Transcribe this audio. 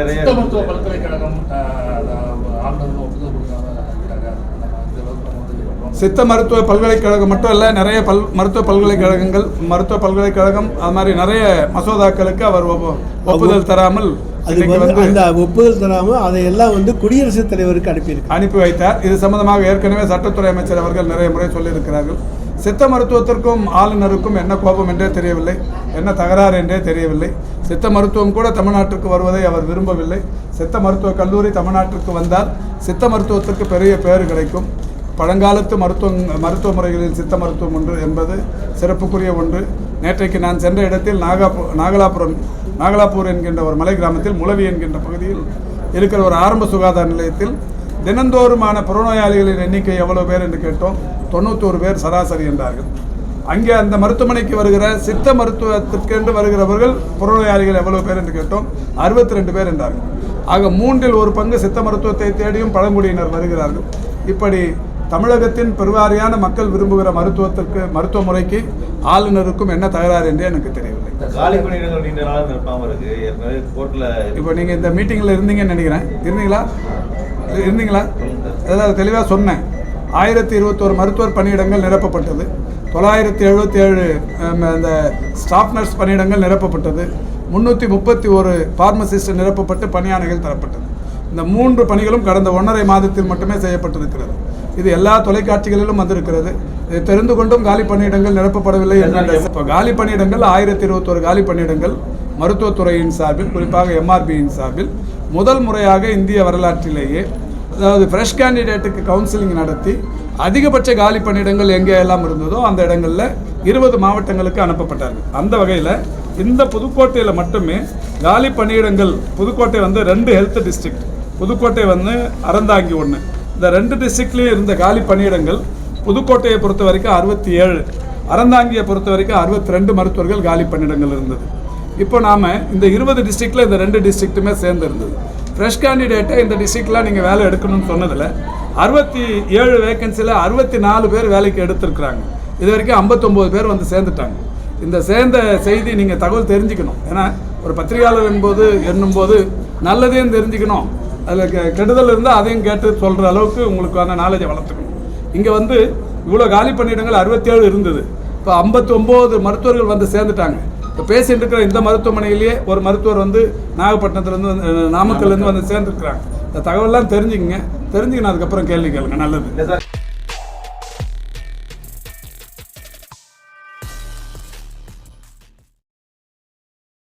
சித்த மருத்துவ பல்கலைக்கழகம் சித்த மருத்துவ பல்கலைக்கழகம் மட்டும் இல்லை, நிறைய மருத்துவ பல்கலைக்கழகங்கள், மருத்துவ பல்கலைக்கழகம் அது மாதிரி நிறைய மசோதாக்களுக்கு அவர் ஒப்புதல் தராமல் அந்த ஒப்புதல் தராமல் அதையெல்லாம் குடியரசுத் தலைவருக்கு அனுப்பி வைத்தார். இது சம்பந்தமாக ஏற்கனவே சட்டத்துறை அமைச்சர் அவர்கள் நிறைய முறை சொல்லியிருக்கிறார்கள். சித்த மருத்துவத்திற்கும் ஆளுநருக்கும் என்ன கோபம் என்றே தெரியவில்லை, என்ன தகராறு என்றே தெரியவில்லை. சித்த மருத்துவம் கூட தமிழ்நாட்டிற்கு வருவதை அவர் விரும்பவில்லை. சித்த மருத்துவக் கல்லூரி தமிழ்நாட்டிற்கு வந்தால் சித்த மருத்துவத்திற்கு பெரிய பேறு கிடைக்கும். பழங்காலத்து மருத்துவ முறைகளில் சித்த மருத்துவம் ஒன்று என்பது சிறப்புக்குரிய ஒன்று. நேற்றைக்கு நான் சென்ற இடத்தில் நாகலாப்பூர் என்கின்ற ஒரு மலை கிராமத்தில் முளவி என்கின்ற பகுதியில் இருக்கிற ஒரு ஆரம்ப சுகாதார நிலையத்தில் தினந்தோறுமான புறநோயாளிகளின் எண்ணிக்கை எவ்வளவு பேர் என்று கேட்டோம். 91 பேர் சராசரி என்றார்கள். அங்கே அந்த மருத்துவமனைக்கு வருகிற சித்த மருத்துவத்திற்கென்று வருகிறவர்கள் புறநோயாளிகள் எவ்வளவு பேர் என்று கேட்டோம். 62 பேர் என்றார்கள். ஆக 1/3 பங்கு சித்த மருத்துவத்தை தேடியும் பழங்குடியினர் வருகிறார்கள். இப்படி தமிழகத்தின் பெருவாரியான மக்கள் விரும்புகிற மருத்துவ முறைக்கு ஆளுநருக்கும் என்ன தகராறு என்றே எனக்கு தெரியவில்லை. இப்போ நீங்கள் இந்த மீட்டிங்கில் இருந்தீங்கன்னு நினைக்கிறேன். இருந்தீங்களா? அதாவது தெளிவாக சொன்னேன். 1021 மருத்துவர் பணியிடங்கள் நிரப்பப்பட்டது. 977 இந்த ஸ்டாஃப் நர்ஸ் பணியிடங்கள் நிரப்பப்பட்டது. 331 பார்மசிஸ்ட் நிரப்பப்பட்டு பணியாணைகள் தரப்பட்டது. இந்த 3 பணிகளும் கடந்த 1.5 மாதத்தில் மட்டுமே செய்யப்பட்டிருக்கிறது. இது எல்லா தொலைக்காட்சிகளிலும் வந்திருக்கிறது. இதை தெரிந்து கொண்டும் காலி பணியிடங்கள் நிரப்பப்படவில்லை என்ற இப்போ காலி பணியிடங்கள் 1021 காலி பணியிடங்கள் மருத்துவத்துறையின் சார்பில், குறிப்பாக MRBயின் சார்பில் முதல் முறையாக இந்திய வரலாற்றிலேயே, அதாவது ஃப்ரெஷ் கேண்டிடேட்டுக்கு கவுன்சிலிங் நடத்தி அதிகபட்ச காலி பணியிடங்கள் எங்கே எல்லாம் இருந்ததோ அந்த இடங்களில் 20 மாவட்டங்களுக்கு அனுப்பப்பட்டார்கள். அந்த வகையில் இந்த புதுக்கோட்டையில் மட்டுமே காலி பணியிடங்கள், புதுக்கோட்டை 2 ஹெல்த் டிஸ்ட்ரிக்ட், புதுக்கோட்டை அறந்தாங்கி 1, இந்த 2 டிஸ்ட்ரிக்ட்லேயும் இருந்த காலி பணியிடங்கள் புதுக்கோட்டையை பொறுத்த வரைக்கும் 67, அறந்தாங்கியை பொறுத்த வரைக்கும் 62 மருத்துவர்கள் காலி பணியிடங்கள் இருந்தது. இப்போ நாம் இந்த 20 டிஸ்ட்ரிக்டில் இந்த 2 டிஸ்ட்ரிக்ட்டுமே சேர்ந்து இருந்தது. ஃப்ரெஷ் கேண்டிடேட்டை இந்த டிஸ்ட்ரிக்டில் நீங்கள் வேலை எடுக்கணும்னு சொன்னதில் 67 வேகன்சியில் 64 பேர் வேலைக்கு எடுத்திருக்கிறாங்க. இது வரைக்கும் 59 பேர் சேர்ந்துட்டாங்க. இந்த சேர்ந்த செய்தி நீங்கள் தகவல் தெரிஞ்சுக்கணும். ஏன்னா ஒரு பத்திரிகையாளர் என்னும்போது நல்லதையும் தெரிஞ்சுக்கணும், அதில் கெடுதல் இருந்தால் அதையும் கேட்டு சொல்கிற அளவுக்கு உங்களுக்கான நாலேஜை வளர்த்துக்கணும். இங்கே இவ்வளோ காலி பணியிடங்கள் 67 இருந்தது. இப்போ 59 மருத்துவர்கள் சேர்ந்துட்டாங்க. இப்போ பேசிட்டு இருக்கிற இந்த மருத்துவமனையிலேயே ஒரு மருத்துவர் நாகப்பட்டினத்துலேருந்து நாமக்கல்லேருந்து சேர்ந்துருக்குறாங்க. இந்த தகவல்லாம் தெரிஞ்சுக்கங்க. தெரிஞ்சுக்கணும், அதுக்கப்புறம் கேள்வி கேளுங்க. நல்லது.